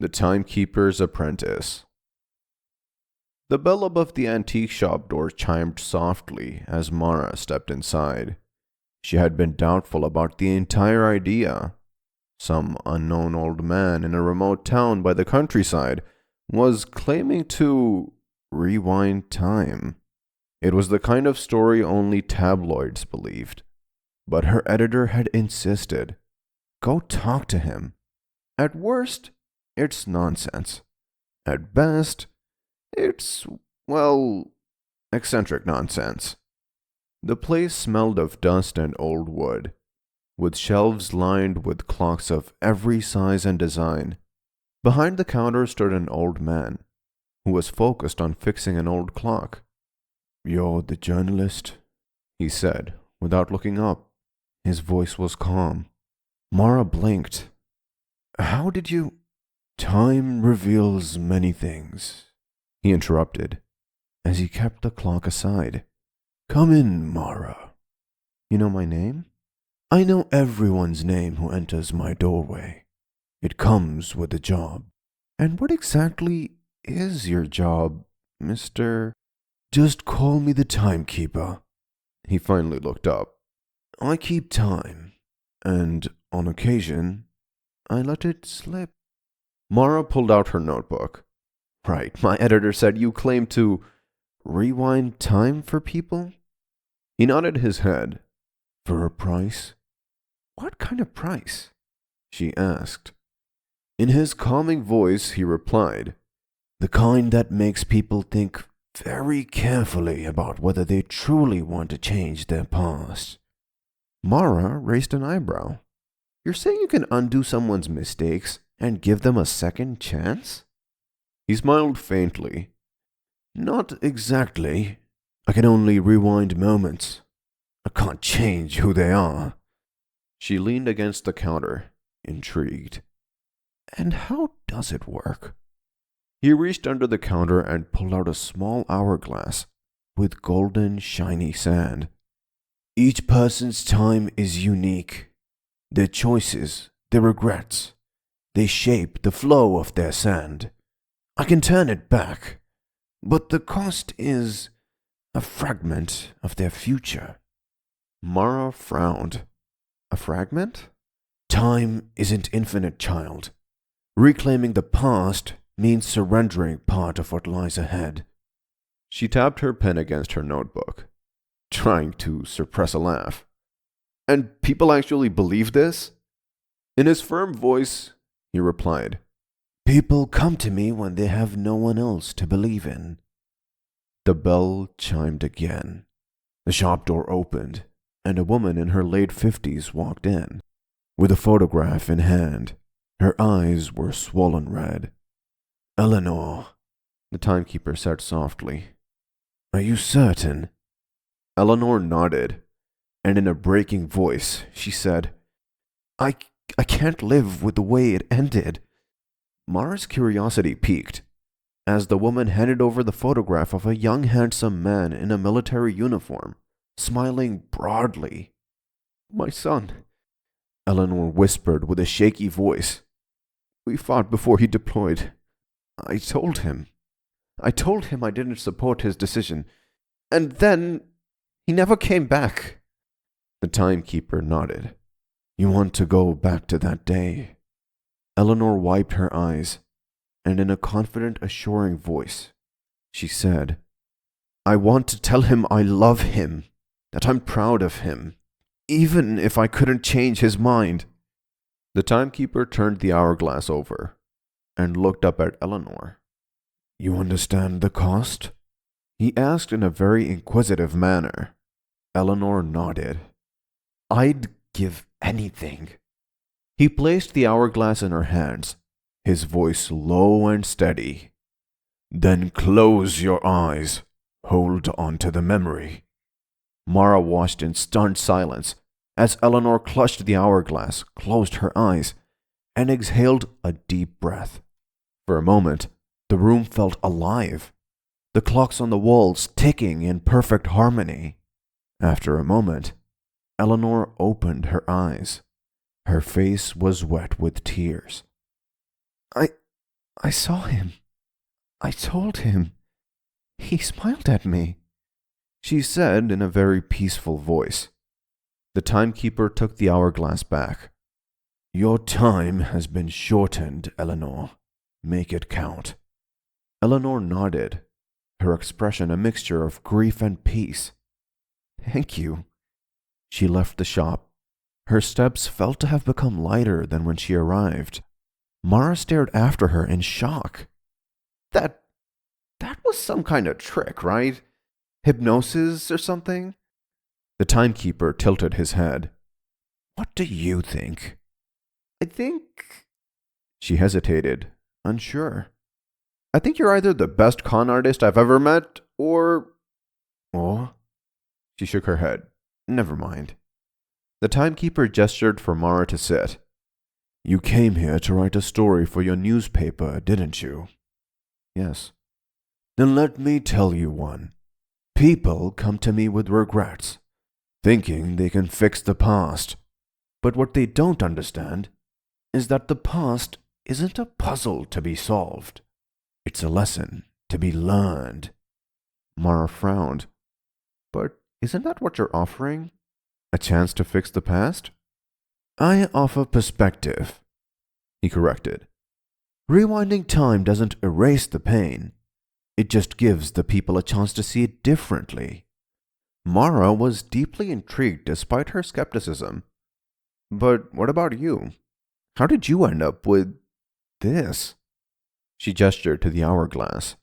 The Timekeeper's Apprentice. The bell above the antique shop door chimed softly as Mara stepped inside. She had been doubtful about the entire idea. Some unknown old man in a remote town by the countryside was claiming to rewind time. It was the kind of story only tabloids believed. But her editor had insisted. Go talk to him. At worst, it's nonsense. At best, it's, well, eccentric nonsense. The place smelled of dust and old wood, with shelves lined with clocks of every size and design. Behind the counter stood an old man, who was focused on fixing an old clock. "You're the journalist," he said, without looking up. His voice was calm. Mara blinked. "How did you—" "Time reveals many things," he interrupted, as he kept the clock aside. "Come in, Mara." "You know my name?" "I know everyone's name who enters my doorway. It comes with the job." "And what exactly is your job, Mr.?" "Just call me the Timekeeper." He finally looked up. "I keep time, and on occasion, I let it slip." Mara pulled out her notebook. "Right, my editor said you claim to rewind time for people?" He nodded his head. "For a price?" "What kind of price?" she asked. In his calming voice, he replied, "The kind that makes people think very carefully about whether they truly want to change their past." Mara raised an eyebrow. "You're saying you can undo someone's mistakes and give them a second chance?" He smiled faintly. "Not exactly. I can only rewind moments. I can't change who they are." She leaned against the counter, intrigued. "And how does it work?" He reached under the counter and pulled out a small hourglass with golden, shiny sand. "Each person's time is unique. Their choices, their regrets, they shape the flow of their sand. I can turn it back, but the cost is a fragment of their future." Mara frowned. "A fragment?" "Time isn't infinite, child. Reclaiming the past means surrendering part of what lies ahead." She tapped her pen against her notebook, trying to suppress a laugh. "And people actually believe this?" In his firm voice, he replied, "People come to me when they have no one else to believe in." The bell chimed again. The shop door opened, and a woman in her late 50s walked in, with a photograph in hand. Her eyes were swollen red. "Eleanor," the timekeeper said softly. "Are you certain?" Eleanor nodded, and in a breaking voice, she said, I can't live with the way it ended." Mara's curiosity piqued as the woman handed over the photograph of a young, handsome man in a military uniform, smiling broadly. "My son," Eleanor whispered with a shaky voice. "We fought before he deployed. I told him I didn't support his decision. And then he never came back." The timekeeper nodded. "You want to go back to that day?" Eleanor wiped her eyes, and in a confident, assuring voice, she said, "I want to tell him I love him, that I'm proud of him, even if I couldn't change his mind." The timekeeper turned the hourglass over and looked up at Eleanor. "You understand the cost?" he asked in a very inquisitive manner. Eleanor nodded. "I'd give anything." He placed the hourglass in her hands, his voice low and steady. "Then close your eyes. Hold on to the memory." Mara watched in stunned silence as Eleanor clutched the hourglass, closed her eyes, and exhaled a deep breath. For a moment, the room felt alive, the clocks on the walls ticking in perfect harmony. After a moment, Eleanor opened her eyes. Her face was wet with tears. I saw him. I told him. He smiled at me, she said in a very peaceful voice. The timekeeper took the hourglass back. Your time has been shortened, Eleanor. Make it count. Eleanor nodded, her expression a mixture of grief and peace. Thank you. She left the shop. Her steps felt to have become lighter than when she arrived. Mara stared after her in shock. That was some kind of trick, right? Hypnosis or something? The timekeeper tilted his head. What do you think? I think... She hesitated, unsure. I think you're either the best con artist I've ever met, or... Oh? She shook her head. Never mind. The timekeeper gestured for Mara to sit. You came here to write a story for your newspaper, didn't you? Yes. Then let me tell you one. People come to me with regrets, thinking they can fix the past. But what they don't understand is that the past isn't a puzzle to be solved. It's a lesson to be learned. Mara frowned. But isn't that what you're offering? A chance to fix the past? I offer perspective, he corrected. Rewinding time doesn't erase the pain. It just gives the people a chance to see it differently. Mara was deeply intrigued despite her skepticism. But what about you? How did you end up with this? She gestured to the hourglass.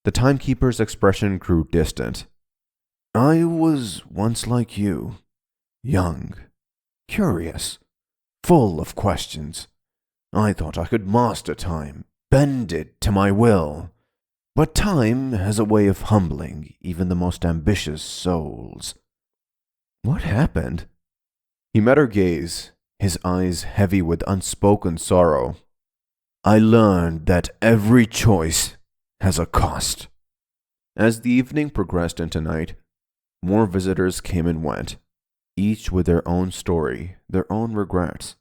The timekeeper's expression grew distant. I was once like you, young, curious, full of questions. I thought I could master time, bend it to my will. But time has a way of humbling even the most ambitious souls. What happened? He met her gaze, his eyes heavy with unspoken sorrow. I learned that every choice has a cost. As the evening progressed into night, more visitors came and went, each with their own story, their own regrets.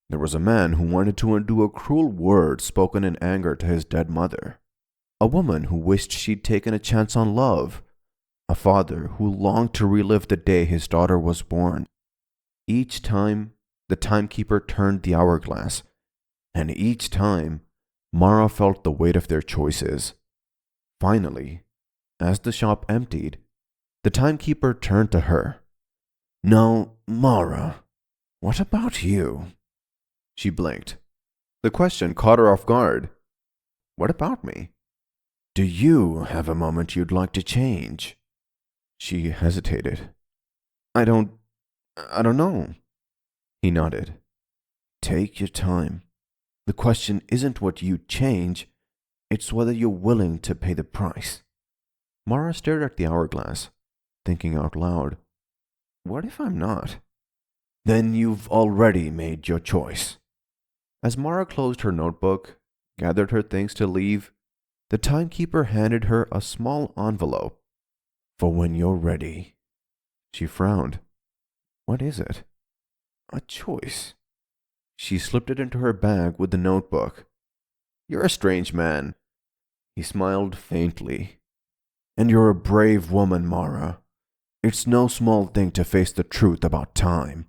There was a man who wanted to undo a cruel word spoken in anger to his dead mother. A woman who wished she'd taken a chance on love. A father who longed to relive the day his daughter was born. Each time, the timekeeper turned the hourglass, and each time, Mara felt the weight of their choices. Finally, as the shop emptied, the timekeeper turned to her. Now, Mara, what about you? She blinked. The question caught her off guard. What about me? Do you have a moment you'd like to change? She hesitated. I don't know. He nodded. Take your time. The question isn't what you'd change, it's whether you're willing to pay the price. Mara stared at the hourglass, thinking out loud. What if I'm not? Then you've already made your choice. As Mara closed her notebook, gathered her things to leave, the timekeeper handed her a small envelope. For when you're ready. She frowned. What is it? A choice. She slipped it into her bag with the notebook. You're a strange man. He smiled faintly. And you're a brave woman, Mara. It's no small thing to face the truth about time.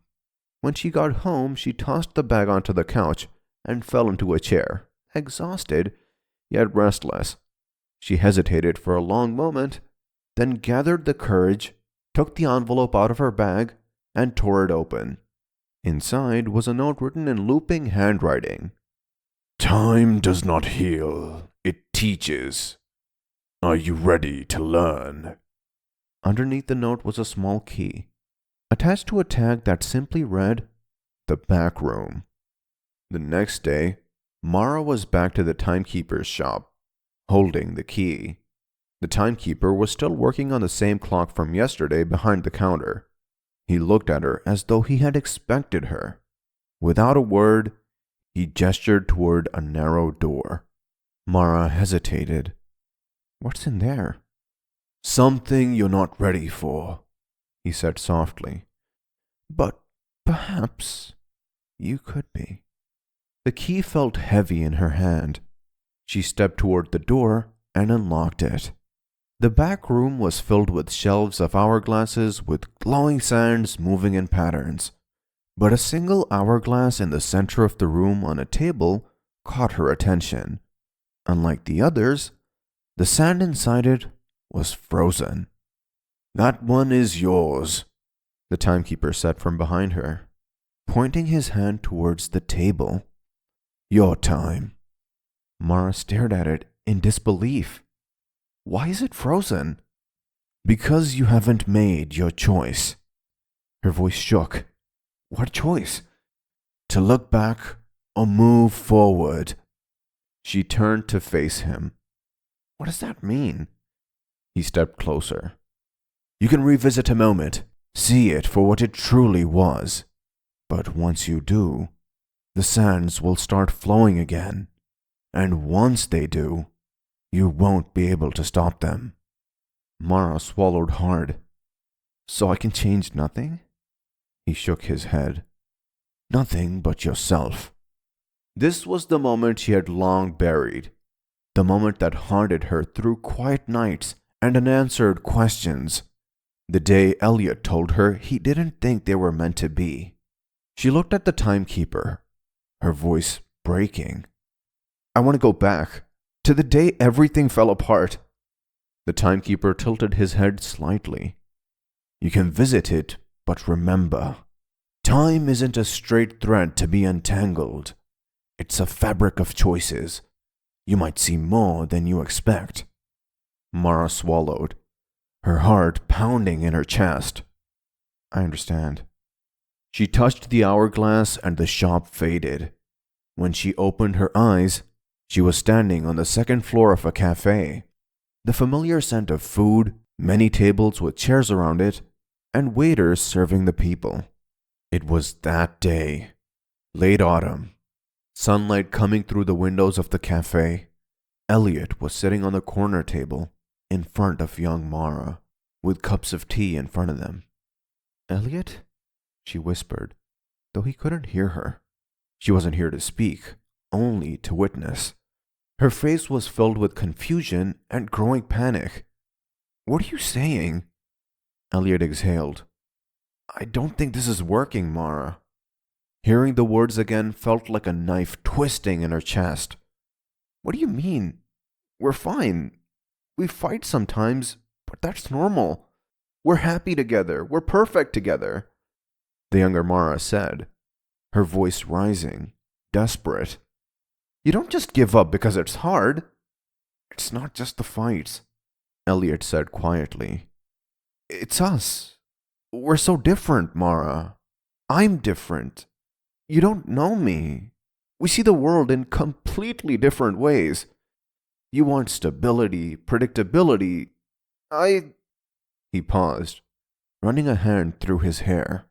When she got home, she tossed the bag onto the couch and fell into a chair, exhausted, yet restless. She hesitated for a long moment, then gathered the courage, took the envelope out of her bag, and tore it open. Inside was a note written in looping handwriting. Time does not heal, it teaches. Are you ready to learn? Underneath the note was a small key, attached to a tag that simply read, The Back Room. The next day, Mara was back to the timekeeper's shop, holding the key. The timekeeper was still working on the same clock from yesterday behind the counter. He looked at her as though he had expected her. Without a word, he gestured toward a narrow door. Mara hesitated. What's in there? Something you're not ready for, he said softly. But perhaps you could be. The key felt heavy in her hand. She stepped toward the door and unlocked it. The back room was filled with shelves of hourglasses with glowing sands moving in patterns. But a single hourglass in the center of the room on a table caught her attention. Unlike the others, the sand inside it was frozen. "That one is yours," the timekeeper said from behind her, pointing his hand towards the table. "Your time." Mara stared at it in disbelief. "Why is it frozen?" "Because you haven't made your choice." Her voice shook. "What choice?" "To look back or move forward." She turned to face him. "What does that mean?" He stepped closer. "You can revisit a moment, see it for what it truly was. But once you do, the sands will start flowing again. And once they do, you won't be able to stop them." Mara swallowed hard. "So I can change nothing?" He shook his head. "Nothing but yourself." This was the moment she had long buried, the moment that haunted her through quiet nights and unanswered questions, the day Elliot told her he didn't think they were meant to be. She looked at the timekeeper, her voice breaking. "I want to go back, to the day everything fell apart." The timekeeper tilted his head slightly. "You can visit it, but remember, time isn't a straight thread to be untangled. It's a fabric of choices. You might see more than you expect." Mara swallowed, her heart pounding in her chest. "I understand." She touched the hourglass and the shop faded. When she opened her eyes, she was standing on the second floor of a cafe. The familiar scent of food, many tables with chairs around it, and waiters serving the people. It was that day, late autumn. Sunlight coming through the windows of the cafe. Elliot was sitting on the corner table in front of young Mara, with cups of tea in front of them. "Elliot?" she whispered, though he couldn't hear her. She wasn't here to speak, only to witness. Her face was filled with confusion and growing panic. "What are you saying?" Elliot exhaled. "I don't think this is working, Mara." Hearing the words again felt like a knife twisting in her chest. "What do you mean? We're fine. We fight sometimes, but that's normal. We're happy together. We're perfect together," the younger Mara said, her voice rising, desperate. "You don't just give up because it's hard." "It's not just the fights," Elliot said quietly. "It's us. We're so different, Mara. I'm different. You don't know me. We see the world in completely different ways. You want stability, predictability. He paused, running a hand through his hair.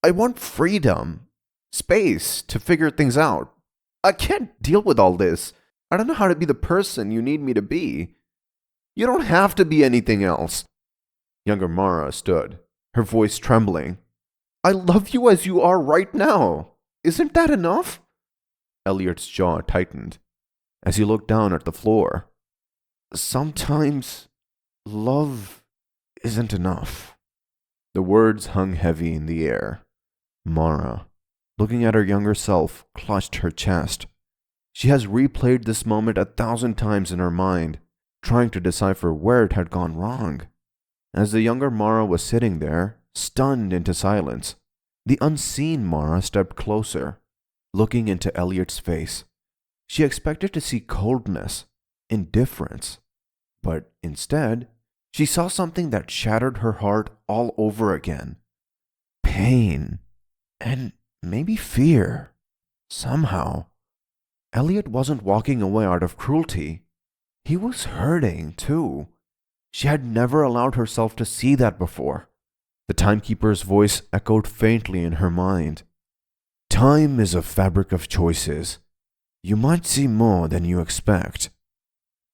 "I want freedom, space to figure things out. I can't deal with all this. I don't know how to be the person you need me to be." "You don't have to be anything else." Younger Mara stood, her voice trembling. "I love you as you are right now. Isn't that enough?" Elliot's jaw tightened as he looked down at the floor. "Sometimes love isn't enough." The words hung heavy in the air. Mara, looking at her younger self, clutched her chest. She has replayed this moment 1,000 times in her mind, trying to decipher where it had gone wrong. As the younger Mara was sitting there, stunned into silence, the unseen Mara stepped closer, looking into Elliot's face. She expected to see coldness, indifference, but instead, she saw something that shattered her heart all over again. Pain, and maybe fear. Somehow, Elliot wasn't walking away out of cruelty. He was hurting, too. She had never allowed herself to see that before. The timekeeper's voice echoed faintly in her mind. "Time is a fabric of choices. You might see more than you expect."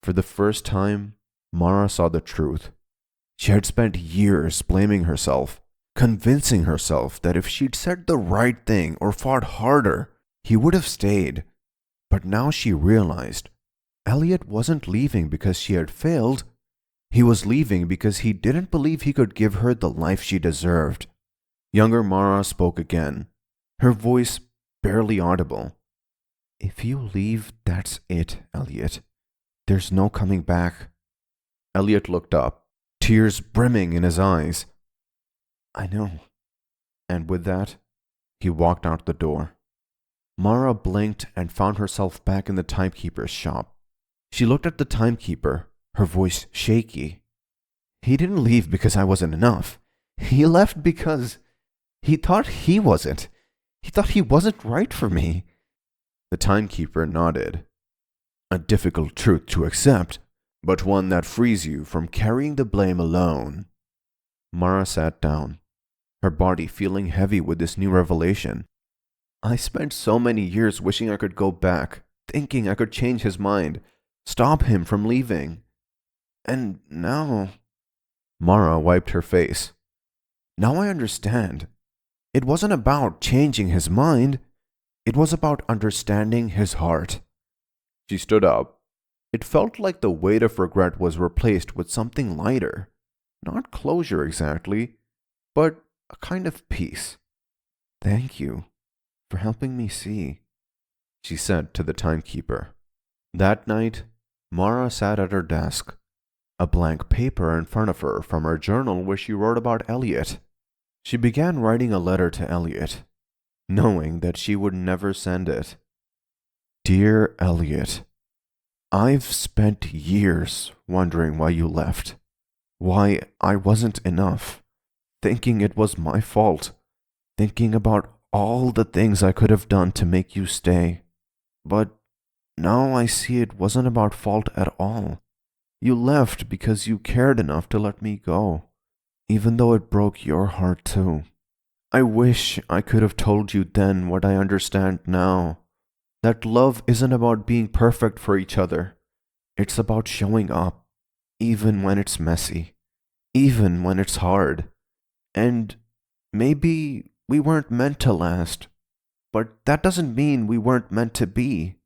For the first time, Mara saw the truth. She had spent years blaming herself, convincing herself that if she'd said the right thing or fought harder, he would have stayed. But now she realized Elliot wasn't leaving because she had failed. He was leaving because he didn't believe he could give her the life she deserved. Younger Mara spoke again, her voice barely audible. If you leave, that's it, Elliot. There's no coming back. Elliot looked up, tears brimming in his eyes. I know. And with that, he walked out the door. Mara blinked and found herself back in the timekeeper's shop. She looked at the timekeeper, her voice shaky. He didn't leave because I wasn't enough. He left because he thought he wasn't. He thought he wasn't right for me. The timekeeper nodded. A difficult truth to accept, but one that frees you from carrying the blame alone. Mara sat down, her body feeling heavy with this new revelation. I spent so many years wishing I could go back, thinking I could change his mind, stop him from leaving. And now... Mara wiped her face. Now I understand. It wasn't about changing his mind. It was about understanding his heart. She stood up. It felt like the weight of regret was replaced with something lighter. Not closure exactly, but a kind of peace. Thank you for helping me see, she said to the timekeeper. That night, Mara sat at her desk, a blank paper in front of her from her journal where she wrote about Elliot. She began writing a letter to Elliot, knowing that she would never send it. Dear Elliot, I've spent years wondering why you left, why I wasn't enough, thinking it was my fault, thinking about all the things I could have done to make you stay. But now I see it wasn't about fault at all. You left because you cared enough to let me go, even though it broke your heart too. I wish I could have told you then what I understand now. That love isn't about being perfect for each other. It's about showing up, even when it's messy, even when it's hard. And maybe we weren't meant to last, but that doesn't mean we weren't meant to be.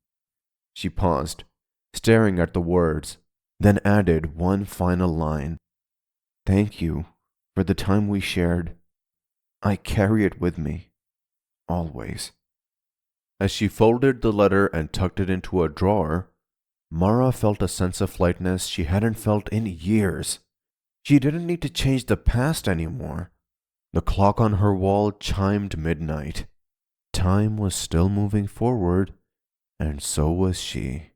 She paused, staring at the words, then added one final line. Thank you for the time we shared. I carry it with me, always. As she folded the letter and tucked it into a drawer, Mara felt a sense of lightness she hadn't felt in years. She didn't need to change the past anymore. The clock on her wall chimed midnight. Time was still moving forward, and so was she.